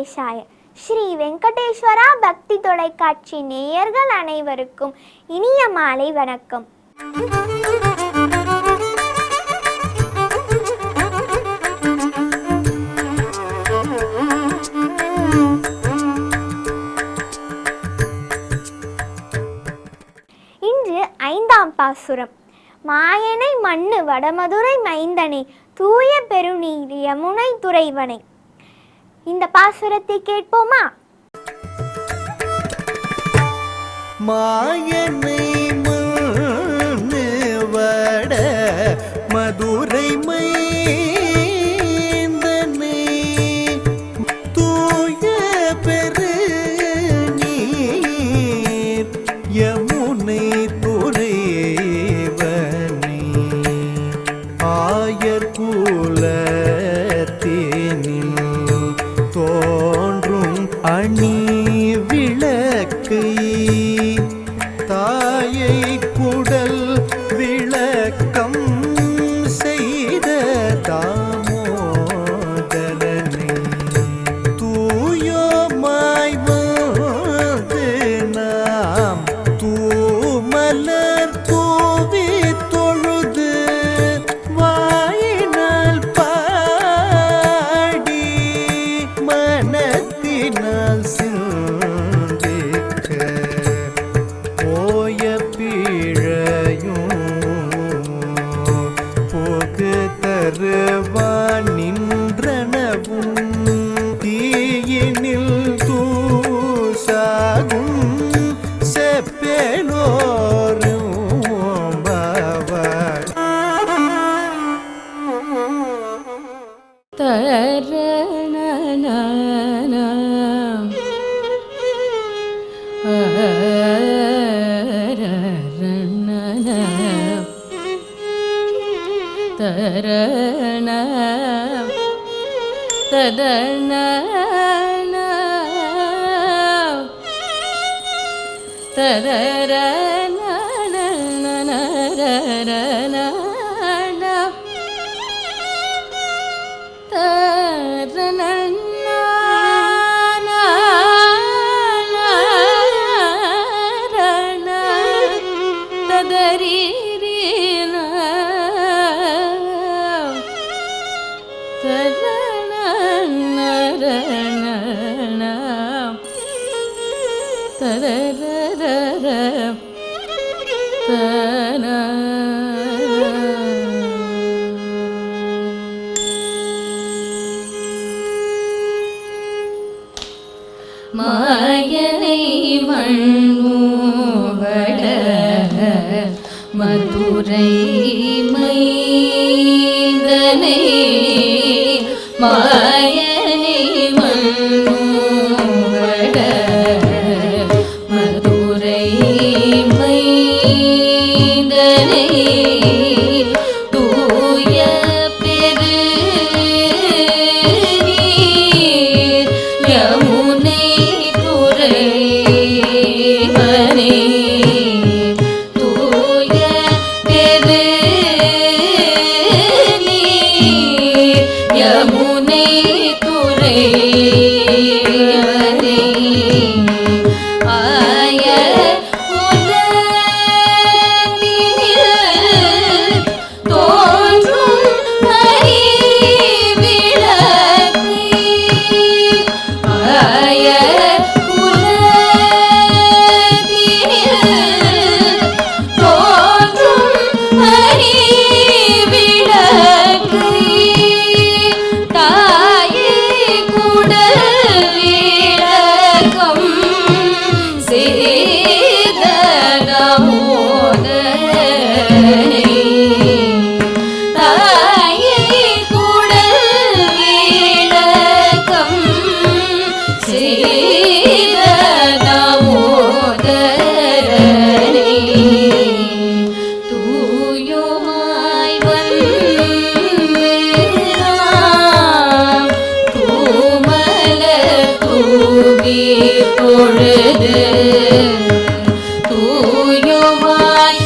வெங்கடேஷாய. ஸ்ரீ வெங்கடேஸ்வரா பக்தி தொலைக்காட்சி நேயர்கள் அனைவருக்கும் இனிய மாலை வணக்கம். இன்று 5ஆம் பாசுரம். மாயனை மண்ணு வடமதுரை மைந்தனை தூய பெருநீர் யமுனை துறைவனை. இந்த பாசுரத்தை கேட்போமா? மாயனை மண்ணு வட மதுரை மைந்தனை தூய பெருநீர் யமுனை துறைவனை ஆயர் குலத்தினில் தோன்றும் அணி விளக்கை தாயை குடல் விளக்கம் செய்த தாமோதரனை தூயோமாய் வந்து நாம் தூமலர் தூவி தொழுது வாயினால் பாடி மனத்தினால் சிந்திக்க போய பீழையும் போக்கு தருவான் நின்றனவும் தீயினில் தூசாகும் செப்பேனோரும் பாவாய் மாயனை மண்ணுவட மதுரை மைந்தனை மாயனை மண்ணுவட மதுரை மைந்தனை தூய பெருநீர் யமுனை துறைவனை தூய பெருநீர் யமுனை துறைவனை ஆய குலத்தினில் தோன்றும் அறிவிளக்கை ஆய குலத்தினில் தோன்றும் அறிவிளக்கை தாயே குடல் விளக்கம் செய்த தாமோதரனை தாயே குடல் விளக்கம் செய்த தாமோதரனை தூயோமாய் வந்து நாம் தூமலர் தூவி தொழுது தூயோமாய்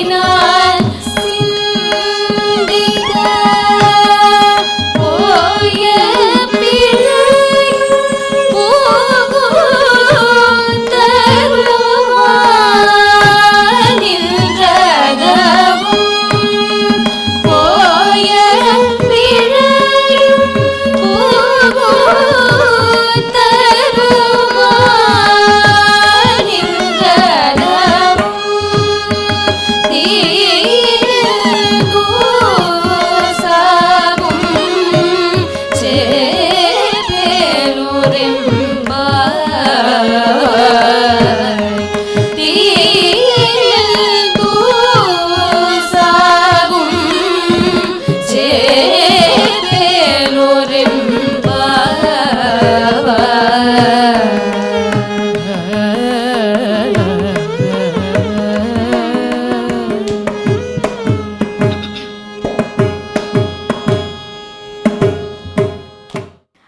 வாயினால் சிந்திக்க போய பிழையும் புகுந்தருவான் நின்றதவும் போய பிழையும் புகுந்தருவான் நின்றதவும்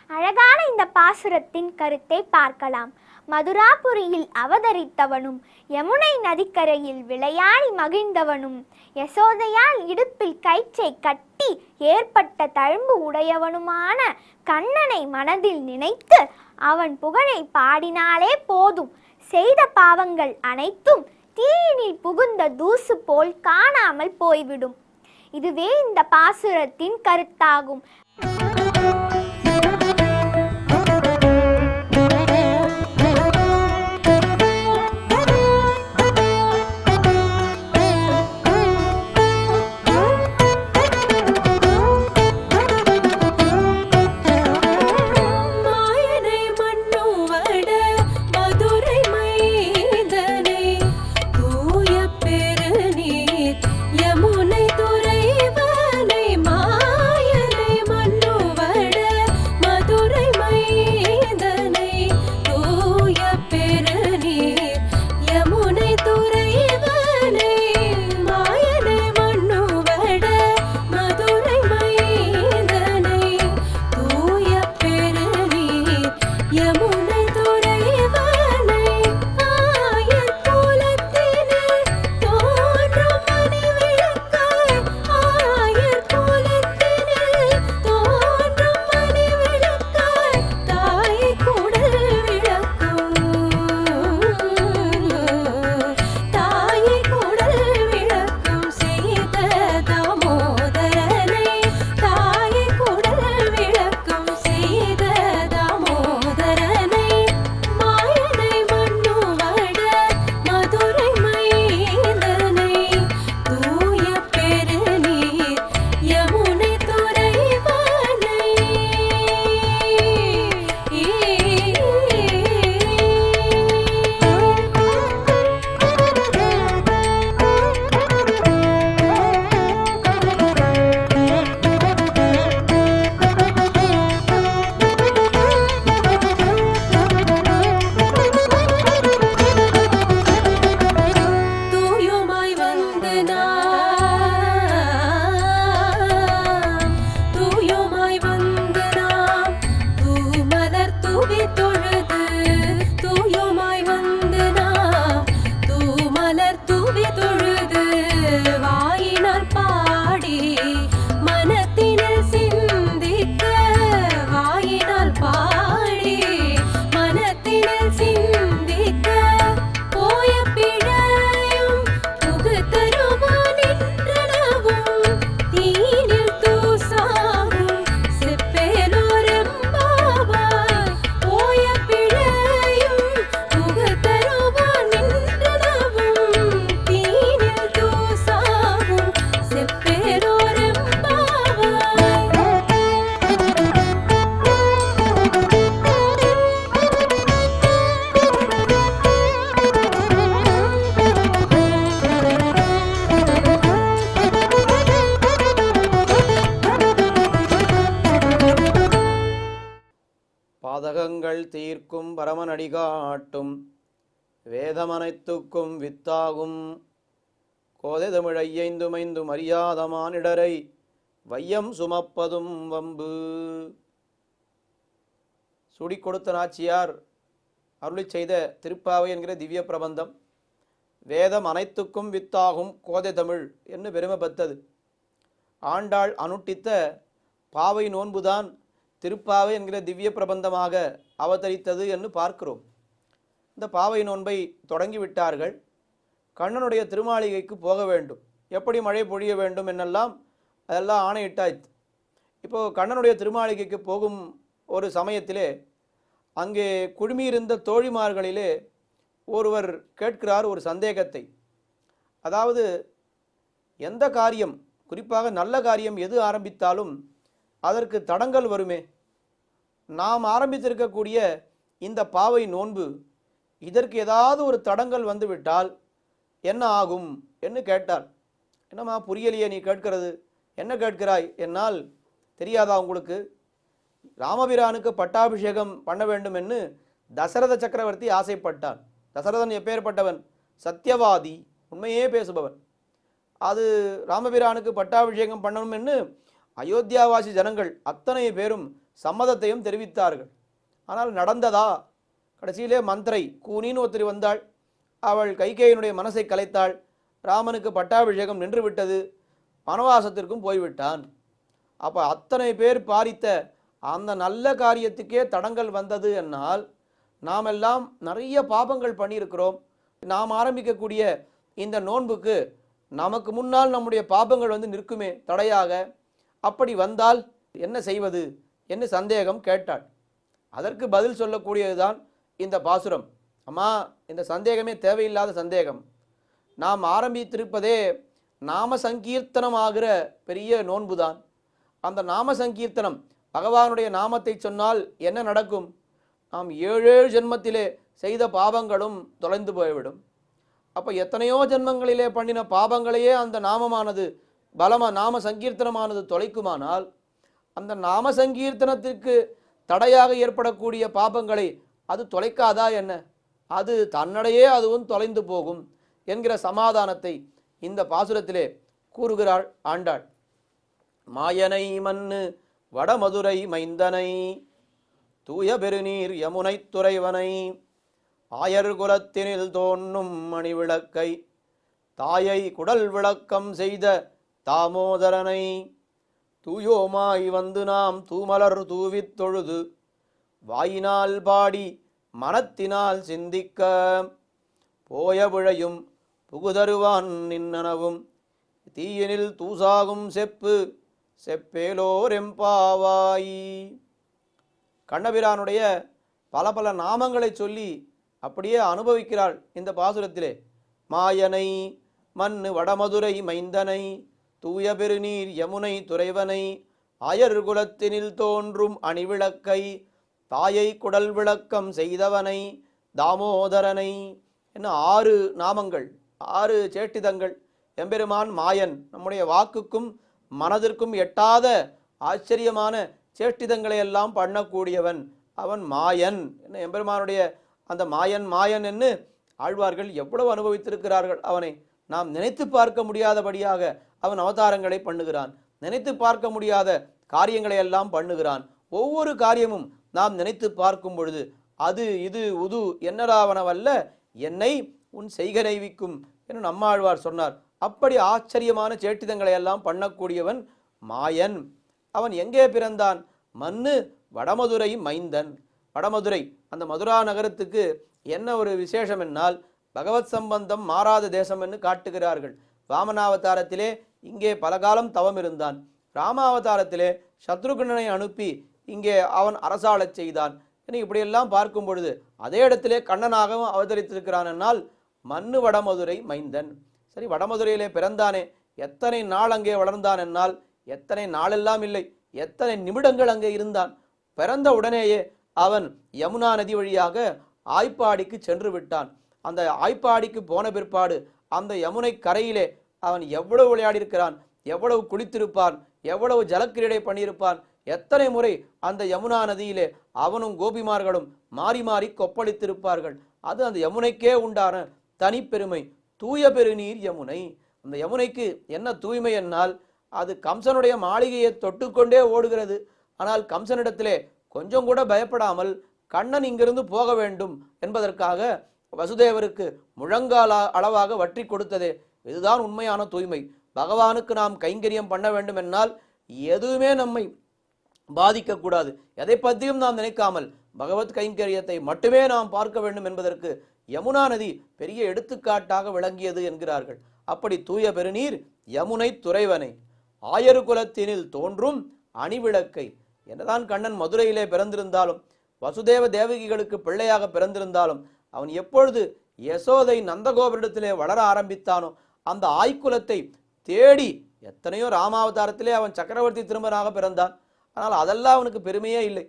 அழகான இந்த பாசுரத்தின் கருத்தை பார்க்கலாம். மதுராபுரியில் அவதரித்தவனும் யமுனை நதிக்கரையில் விளையாடி மகிழ்ந்தவனும் யசோதையால் இடுப்பில் கயிற்றை கட்டி ஏற்பட்ட தழும்பு உடையவனுமான கண்ணனை மனதில் நினைத்து அவன் புகழை பாடினாலே போதும், செய்த பாவங்கள் அனைத்தும் தீயினில் புகுந்த தூசு போல் காணாமல் போய்விடும். இதுவே இந்த பாசுரத்தின் கருத்தாகும். பாதகங்கள் தீர்க்கும் பரமனடி காட்டும் வேதமனைத்துக்கும் வித்தாகும் கோதை தமிழையைந்துமைந்தும் அறியாத மானிடரை வையம் சுமப்பதும் வம்பு. சுடி கொடுத்த நாச்சியார் அருளி செய்த திருப்பாவை என்கிற திவ்ய பிரபந்தம் வேதம் அனைத்துக்கும் வித்தாகும் கோதை தமிழ் என்று பெருமை பெற்றது. ஆண்டாள் அனுட்டித்த பாவை நோன்புதான் திருப்பாவை என்கிற திவ்ய பிரபந்தமாக அவதரித்தது என்று பார்க்கிறோம். இந்த பாவை நோன்பை தொடங்கிவிட்டார்கள். கண்ணனுடைய திருமாளிகைக்கு போக வேண்டும், எப்படி மழை பொழிய வேண்டும் என்னெல்லாம் அதெல்லாம் ஆணையிட்டாய்த்து. இப்போது கண்ணனுடைய திருமாளிகைக்கு போகும் ஒரு சமயத்திலே அங்கே குழுமியிருந்த தோழிமார்களிலே ஒருவர் கேட்கிறார் ஒரு சந்தேகத்தை. அதாவது எந்த காரியம், குறிப்பாக நல்ல காரியம் எது ஆரம்பித்தாலும் அதற்கு தடங்கல் வருமே. நாம் ஆரம்பித்திருக்கக்கூடிய இந்த பாவை நோன்பு இதற்கு ஏதாவது ஒரு தடங்கல் வந்துவிட்டால் என்ன ஆகும் என்று கேட்டார். என்னம்மா புரியலையே நீ கேட்கிறது, என்ன கேட்கிறாய் என்னால் தெரியாதா உங்களுக்கு? ராமபிரானுக்கு பட்டாபிஷேகம் பண்ண வேண்டும் என்று தசரத சக்கரவர்த்தி ஆசைப்பட்டான். தசரதன் எப்பேற்பட்டவன்? சத்தியவாதி, உண்மையே பேசுபவன். அது ராமபிரானுக்கு பட்டாபிஷேகம் பண்ணணும் என்று அயோத்தியாவாசி ஜனங்கள் அத்தனை பேரும் சம்மதத்தையும் தெரிவித்தார்கள். ஆனால் நடந்ததா? கடைசியிலே மந்திரை கூனின்னு ஒருத்தர் வந்தாள். அவள் கைகேயினுடைய மனசை கலைத்தாள். ராமனுக்கு பட்டாபிஷேகம் நின்று விட்டது. வனவாசத்திற்கும் போய்விட்டான். அப்போ அத்தனை பேர் பாரித்த அந்த நல்ல காரியத்துக்கே தடங்கல் வந்தது என்னால் நாம் எல்லாம் நிறைய பாபங்கள் பண்ணியிருக்கிறோம். நாம் ஆரம்பிக்கக்கூடிய இந்த நோன்புக்கு நமக்கு முன்னால் நம்முடைய பாபங்கள் வந்து நிற்குமே தடையாக. அப்படி வந்தால் என்ன செய்வது என்று சந்தேகம் கேட்டாள். அதற்கு பதில் சொல்லக்கூடியதுதான் இந்த பாசுரம். அம்மா, இந்த சந்தேகமே தேவையில்லாத சந்தேகம். நாம் ஆரம்பித்திருப்பதே நாம சங்கீர்த்தனமாகிற பெரிய நோன்புதான். அந்த நாம சங்கீர்த்தனம், பகவானுடைய நாமத்தை சொன்னால் என்ன நடக்கும்? நாம் 7 ஜென்மத்திலே செய்த பாவங்களும் தொலைந்து போய்விடும். அப்போ எத்தனையோ ஜென்மங்களிலே பண்ணின பாவங்களையே அந்த நாமமானது நாம சங்கீர்த்தனமானது தொலைக்குமானால் அந்த நாம சங்கீர்த்தனத்திற்கு தடையாக ஏற்படக்கூடிய பாபங்களை அது தொலைக்காதா என்ன? அது தன்னடையே அதுவும் தொலைந்து போகும் என்கிற சமாதானத்தை இந்த பாசுரத்திலே கூறுகிறாள் ஆண்டாள். மாயனை மண்ணு வடமதுரை மைந்தனை தூய பெருநீர் யமுனை துறைவனை ஆயர் குலத்தினில் தோன்றும் மணிவிளக்கை தாயை குடல் விளக்கம் செய்த தாமோதரனை தூயோமாய் வந்து நாம் தூமலர் தூவித் தொழுது வாயினால் பாடி மனத்தினால் சிந்திக்க போய விழையும் புகுதருவான் நின்னனவும் தீயினில் தூசாகும் செப்பு செப்பேலோரெம்பாவாய். கண்ணபிரானுடைய பல பல நாமங்களை சொல்லி அப்படியே அனுபவிக்கிறாள் இந்த பாசுரத்திலே. மாயனை மண்ணு வடமதுரை மைந்தனை தூய பெருநீர் யமுனை துறைவனை ஆயர் குலத்தினில் தோன்றும் அணிவிளக்கை தாயை குடல் விளக்கம் செய்தவனை தாமோதரனை என்ன 6 நாமங்கள், 6 சேட்டிதங்கள். எம்பெருமான் மாயன், நம்முடைய வாக்குக்கும் மனதிற்கும் எட்டாத ஆச்சரியமான சேஷ்டிதங்களை எல்லாம் பண்ணக்கூடியவன் அவன் மாயன். என்ன எம்பெருமானுடைய அந்த மாயன் மாயன் என்று ஆழ்வார்கள் எவ்வளவு அனுபவித்திருக்கிறார்கள். அவனை நாம் நினைத்து பார்க்க முடியாதபடியாக அவன் அவதாரங்களை பண்ணுகிறான். நினைத்து பார்க்க முடியாத காரியங்களை எல்லாம் பண்ணுகிறான். ஒவ்வொரு காரியமும் நாம் நினைத்து பார்க்கும் பொழுது அது இது உது என்னராவனவல்ல என்னை உன் செய்கனைவிக்கும் என்று நம்மாழ்வார் சொன்னார். அப்படி ஆச்சரியமான சேட்டிதங்களை எல்லாம் பண்ணக்கூடியவன் மாயன். அவன் எங்கே பிறந்தான்? மண்ணு வடமதுரை மைந்தன். வடமதுரை, அந்த மதுரா நகரத்துக்கு என்ன ஒரு விசேஷம் என்னால் பகவத் சம்பந்தம் மாறாத தேசம் என்று காட்டுகிறார்கள். வாமனாவதாரத்திலே இங்கே பலகாலம் தவம் இருந்தான். ராமாவதாரத்திலே சத்ருகணனை அனுப்பி இங்கே அவன் அரசாளச் செய்தான். இப்படியெல்லாம் பார்க்கும் பொழுது அதே இடத்திலே கண்ணனாகவும் அவதரித்திருக்கிறான் என்னால் மண்ணு வடமதுரை மைந்தன். சரி, வடமதுரையிலே பிறந்தானே, எத்தனை நாள் அங்கே வளர்ந்தான் என்னால் எத்தனை நாளெல்லாம் இல்லை, எத்தனை நிமிடங்கள் அங்கே இருந்தான். பிறந்த உடனேயே அவன் யமுனா நதி வழியாக ஆய்ப்பாடிக்கு சென்று விட்டான். அந்த ஆய்ப்பாடிக்கு போன பிற்பாடு அந்த யமுனை கரையிலே அவன் எவ்வளவு விளையாடியிருக்கிறான், எவ்வளவு குளித்திருப்பான், எவ்வளவு ஜலக்கிரீடை பண்ணியிருப்பான். எத்தனை முறை அந்த யமுனா நதியிலே அவனும் கோபிமார்களும் மாறி மாறி கொப்பளித்திருப்பார்கள். அது அந்த யமுனைக்கே உண்டான தனிப்பெருமை. தூய பெருநீர் யமுனை. அந்த யமுனைக்கு என்ன தூய்மை என்னால் அது கம்சனுடைய மாளிகையை தொட்டுக்கொண்டே ஓடுகிறது. ஆனால் கம்சனிடத்திலே கொஞ்சம் கூட பயப்படாமல் கண்ணன் இங்கிருந்து போக வேண்டும் என்பதற்காக வசுதேவருக்கு முழங்கால அளவாக வற்றி கொடுத்ததே, இதுதான் உண்மையான தூய்மை. பகவானுக்கு நாம் கைங்கரியம் பண்ண வேண்டும் என்னால் எதுவுமே நம்மை பாதிக்கக்கூடாது. எதை பற்றியும் நாம் நினைக்காமல் பகவத் கைங்கரியத்தை மட்டுமே நாம் பார்க்க வேண்டும் என்பதற்கு யமுனா நதி பெரிய எடுத்துக்காட்டாக விளங்கியது என்கிறார்கள். அப்படி தூய பெருநீர் யமுனை துறைவனை ஆயரு குலத்தினில் தோன்றும் அணிவிளக்கை. என்னதான் கண்ணன் மதுரையிலே பிறந்திருந்தாலும் வசுதேவ தேவகிகளுக்கு பிள்ளையாக பிறந்திருந்தாலும் அவன் எப்பொழுது யசோதை நந்தகோபுரத்திலே வளர ஆரம்பித்தானோ அந்த ஆய்குலத்தை தேடி எத்தனையோ ராமாவதாரத்திலே அவன் சக்கரவர்த்தி திருமகனாக பிறந்தான். ஆனால் அதெல்லாம் அவனுக்கு பெருமையே இல்லை.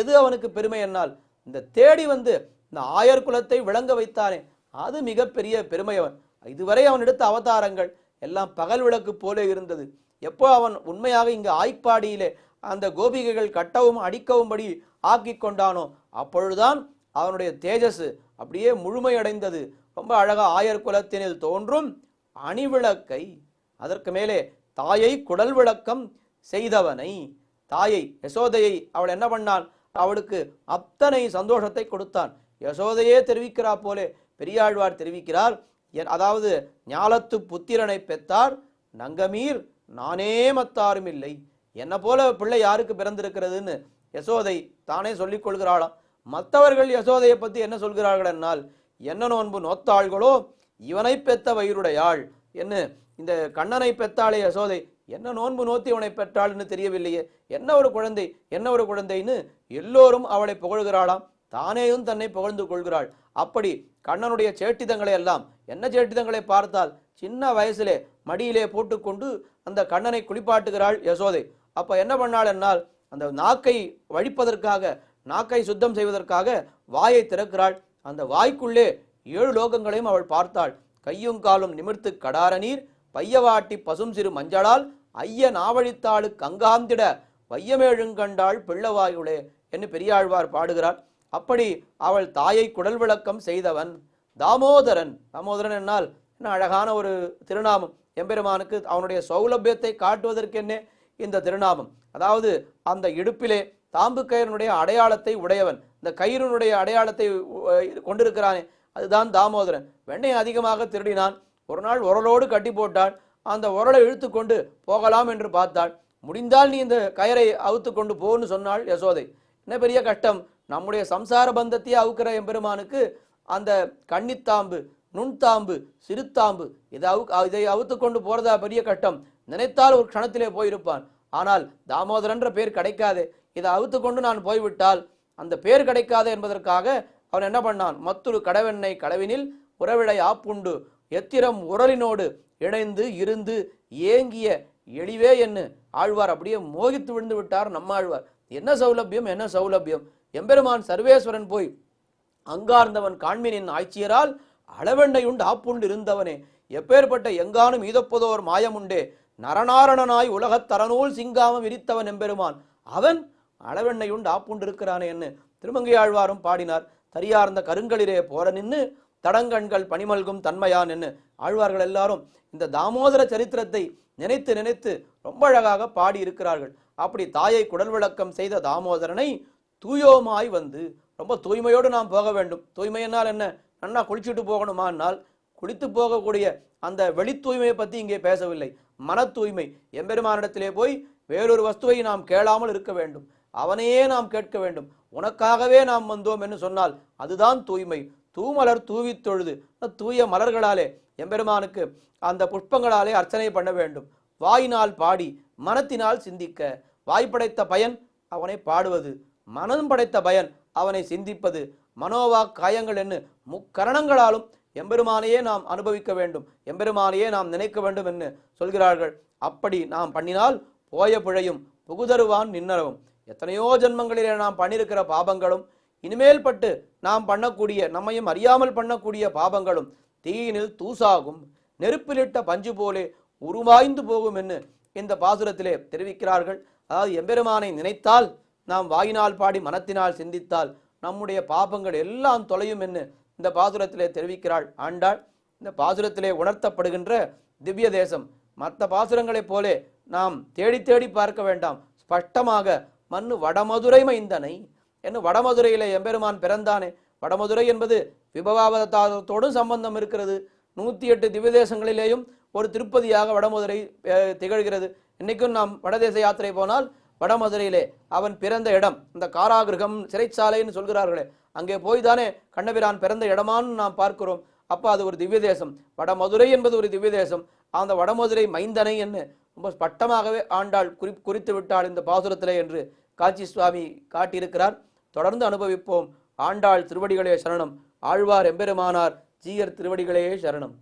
எது அவனுக்கு பெருமை என்னால் இந்த தேடி வந்து இந்த ஆயர் குலத்தை விளங்க வைத்தானே, அது மிகப்பெரிய பெருமை. அவன் இதுவரை அவன் எடுத்த அவதாரங்கள் எல்லாம் பகல் விளக்கு போல இருந்தது. எப்போ அவன் உண்மையாக இங்கு ஆய்ப்பாடியிலே அந்த கோபிகைகள் கட்டவும் அடிக்கவும்படி ஆக்கி கொண்டானோ அப்பொழுதுதான் அவனுடைய தேஜஸ் அப்படியே முழுமையடைந்தது. ரொம்ப அழகா ஆயர் குலத்தினில் தோன்றும் அணிவிளக்கை, அதற்கு மேலே தாயை குடல் விளக்கம் செய்தவனை, தாயை யசோதையை அவள் என்ன பண்ணான், அவளுக்கு அத்தனை சந்தோஷத்தை கொடுத்தான். யசோதையே தெரிவிக்கிறா போலே பெரியாழ்வார் தெரிவிக்கிறார். அதாவது ஞாலத்து புத்திரனை பெற்றார் நங்கமீர் நானே மத்தாரும் இல்லை. என்ன போல பிள்ளை யாருக்கு பிறந்திருக்கிறதுன்னு யசோதை தானே சொல்லிக் கொள்கிறாளாம். மற்றவர்கள் யசோதையை பற்றி என்ன சொல்கிறார்கள் என்னால், என்ன நோன்பு நோத்தாள்களோ இவனை பெத்த வயிறுடையாள் என்ன, இந்த கண்ணனை பெற்றாளே யசோதை, என்ன நோன்பு நோத்தி இவனை பெற்றாள்னு தெரியவில்லையே, என்ன ஒரு குழந்தை என்ன ஒரு குழந்தைன்னு எல்லோரும் அவளை புகழ்கிறாளாம். தானேயும் தன்னை புகழ்ந்து கொள்கிறாள். அப்படி கண்ணனுடைய சேட்டிதங்களை எல்லாம், என்ன சேட்டிதங்களை பார்த்தால், சின்ன வயசிலே மடியிலே போட்டுக்கொண்டு அந்த கண்ணனை குளிப்பாட்டுகிறாள் யசோதை. அப்ப என்ன பண்ணாள் என்னால், அந்த நாக்கை வழிப்பதற்காக, நாக்கை சுத்தம் செய்வதற்காக வாயை திறக்கிறாள். அந்த வாய்க்குள்ளே 7 லோகங்களையும் அவள் பார்த்தாள். கையும் காலும் நிமிர்த்து கடார நீர் பையவாட்டி பசும் சிறு மஞ்சளால் ஐய நாவழித்தாளு கங்காந்திட வையமேழுங்கண்டாள் பிள்ளவாயுளே என்று பெரியாழ்வார் பாடுகிறார். அப்படி அவள் தாயை குடல் விளக்கம் செய்தவன் தாமோதரன். தாமோதரன் என்னால் என்ன அழகான ஒரு திருநாமம். எம்பெருமானுக்கு அவனுடைய சௌலபியத்தை காட்டுவதற்கென்னே இந்த திருநாமம். அதாவது அந்த இடுப்பிலே தாம்பு கயிறுனுடைய அடையாளத்தை உடையவன், இந்த கயிறுனுடைய அடையாளத்தை கொண்டிருக்கிறானே அதுதான் தாமோதரன். வெண்ணெய் அதிகமாக திருடினான். ஒரு நாள் உரலோடு கட்டி போட்டாள். அந்த உரலை இழுத்து கொண்டு போகலாம் என்று பார்த்தாள். முடிந்தால் நீ இந்த கயரை அவுத்து கொண்டு போன்னு சொன்னாள் யசோதை. என்ன பெரிய கஷ்டம், நம்முடைய சம்சார பந்தத்தையே அவுக்கிற எம்பெருமானுக்கு அந்த கன்னித்தாம்பு, நுண்தாம்பு, சிறுத்தாம்பு இதை அவுத்து கொண்டு போறதா பெரிய கஷ்டம். நினைத்தால் ஒரு க்ஷணத்திலே போயிருப்பான். ஆனால் தாமோதரன்ற பேர் கிடைக்காதே, இதை அவுத்து கொண்டு நான் போய்விட்டால் அந்த பேர் கிடைக்காது என்பதற்காக அவன் என்ன பண்ணான், மற்றொரு கடவெண்ணெய் கடவினில் உறவிடை ஆப்புண்டு எத்திரம் உரலினோடு இணைந்து இருந்து ஏங்கிய எளிவே என்று ஆழ்வார் அப்படியே மோகித்து விழுந்து விட்டார் நம்மாழ்வார். என்ன சௌலபியம், என்ன சௌலபியம். எம்பெருமான் சர்வேஸ்வரன் போய் அங்கார்ந்தவன் காண்மினின் ஆட்சியரால் அளவெண்ணையுண்டு ஆப்புண்டு இருந்தவனே, எப்பேற்பட்ட எங்கானும் ஈதப்பதோர் மாயமுண்டே, நரநாரணனாய் உலகத் தரநூல் சிங்காமம் விரித்தவன் எம்பெருமான், அவன் அளவெண்ணையுண்டு ஆப்புண்டு இருக்கிறானே என்று திருமங்கையாழ்வாரும் பாடினார். தரியார்ந்த கருங்களிலே போற நின்று தடங்கண்கள் பனிமல்கும் தன்மையான் என்று ஆழ்வார்கள் எல்லாரும் இந்த தாமோதர சரித்திரத்தை நினைத்து நினைத்து ரொம்ப அழகாக பாடி இருக்கிறார்கள். அப்படி தாயை குடல் விளக்கம் செய்த தாமோதரனை தூயோமாய் வந்து, ரொம்ப தூய்மையோடு நாம் போக வேண்டும். தூய்மை என்னால் என்ன, நன்னா குளிச்சுட்டு போகணுமானால் குளித்து போகக்கூடிய அந்த வெளி தூய்மையை பற்றி இங்கே பேசவில்லை. மன தூய்மை. எம்பெருமானிடத்திலே போய் வேறொரு வஸ்துவை நாம் கேளாமல் இருக்க வேண்டும், அவனையே நாம் கேட்க வேண்டும். உனக்காகவே நாம் வந்தோம் என்று சொன்னால் அதுதான் தூய்மை. தூமலர் தூவி தொழுது, தூய மலர்களாலே எம்பெருமானுக்கு அந்த புஷ்பங்களாலே அர்ச்சனை பண்ண வேண்டும். வாயினால் பாடி மனத்தினால் சிந்திக்க. வாய் படைத்த பயன் அவனை பாடுவது, மனம் படைத்த பயன் அவனை சிந்திப்பது. மனோவா காயங்கள் என்று முக்கரணங்களாலும் எம்பெருமானையே நாம் அனுபவிக்க வேண்டும், எம்பெருமானையே நாம் நினைக்க வேண்டும் என்று சொல்கிறார்கள். அப்படி நாம் பண்ணினால் போய பிழையும் புகுதருவான் நின்னரவும். எத்தனையோ ஜென்மங்களிலே நாம் பண்ணியிருக்கிற பாபங்களும் இனிமேல் பட்டு நாம் பண்ணக்கூடிய, நம்மையும் அறியாமல் பண்ணக்கூடிய பாபங்களும் தீயினில் தூசாகும், நெருப்பிலிட்ட பஞ்சு போலே உருவாய்ந்து போகும் என்று இந்த பாசுரத்திலே தெரிவிக்கிறார்கள். அதாவது எம்பெருமானை நினைத்தால், நாம் வாயினால் பாடி மனத்தினால் சிந்தித்தால் நம்முடைய பாபங்கள் எல்லாம் தொலையும் என்று இந்த பாசுரத்திலே தெரிவிக்கிறாள் ஆண்டாள். இந்த பாசுரத்திலே உணர்த்தப்படுகின்ற திவ்ய தேசம் மற்ற பாசுரங்களைப் போலே நாம் தேடி தேடி பார்க்க வேண்டாம். ஸ்பஷ்டமாக மண்ணு வடமதுரை மைந்தனை என்ன, வடமதுரையிலே எம்பெருமான் பிறந்தானே, வடமதுரை என்பது விபவாவதாரத்தோடும் சம்பந்தம் இருக்கிறது. 108 திவ்ய தேசங்களிலேயும் ஒரு திருப்பதியாக வடமதுரை திகழ்கிறது. இன்னைக்கும் நாம் வடதேச யாத்திரை போனால் வடமதுரையிலே அவன் பிறந்த இடம், இந்த காராகிருகம் சிறைச்சாலைன்னு சொல்கிறார்களே, அங்கே போய் தானே கண்ணபிரான் பிறந்த இடமான்னு நாம் பார்க்கிறோம். அப்போ அது ஒரு திவ்ய தேசம். வடமதுரை என்பது ஒரு திவ்ய தேசம். அந்த வடமதுரை மைந்தனை என்று ரொம்ப ஸ்பட்டமாகவே ஆண்டாள் குறித்து விட்டாள் இந்த பாசுரத்திலே என்று காஞ்சி சுவாமி காட்டியிருக்கிறார். தொடர்ந்து அனுபவிப்போம். ஆண்டாள் திருவடிகளே சரணம். ஆழ்வார் எம்பெருமானார் ஜீயர் திருவடிகளே சரணம்.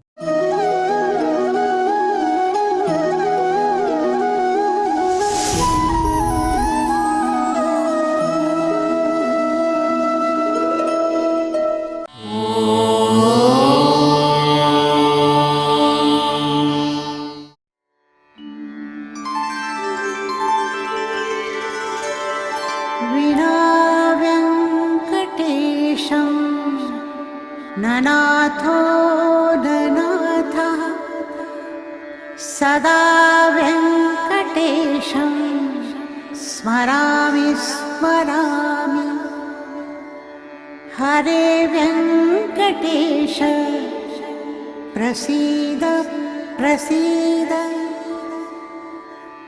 विनाव्यङ्कटेशं ननाथो ननाथः सदा व्यङ्कटेशं स्मरामि स्मरामि हरे व्यङ्कटेश प्रसीद प्रसीद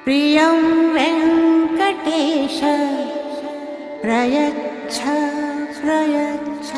प्रियं वेङ्कटेश प्रयच्छ प्रयच्छ।